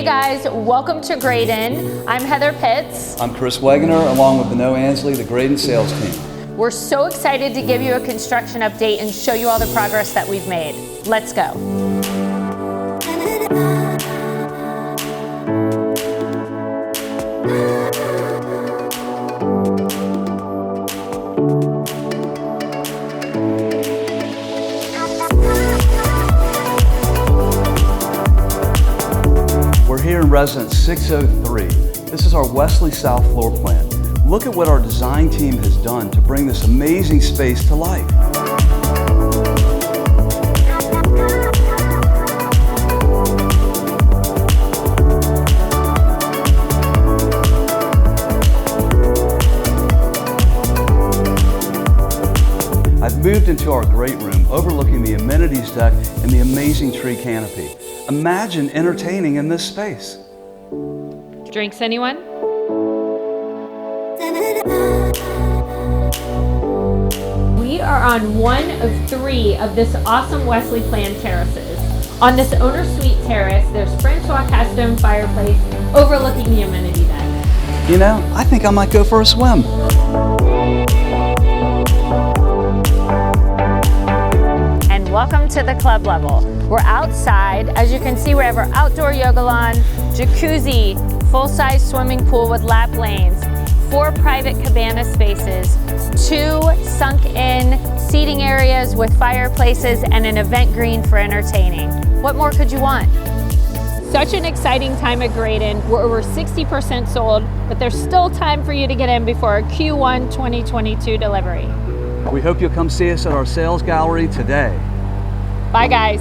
Hey guys, welcome to Graydon. I'm Heather Pitts. I'm Chris Wegener, along with Beno Ansley, the Graydon sales team. We're so excited to give you a construction update and show you all the progress that we've made. Let's go. We're here in residence 603. This is our Wesley South floor plan. Look at what our design team has done to bring this amazing space to life. I've moved into our great room overlooking the amenities deck and the amazing tree canopy. Imagine entertaining in this space. Drinks, anyone? We are on one of 3 of this awesome Wesley Plan terraces. On this owner suite terrace, there's Francois cast stone fireplace overlooking the amenity deck. You know, I think I might go for a swim. And welcome to the club level. We're outside. As you can see, we have our outdoor yoga lawn, jacuzzi, full-size swimming pool with lap lanes, 4 private cabana spaces, 2 sunk-in seating areas with fireplaces, and an event green for entertaining. What more could you want? Such an exciting time at Graydon. We're over 60% sold, but there's still time for you to get in before our Q1 2022 delivery. We hope you'll come see us at our sales gallery today. Bye guys.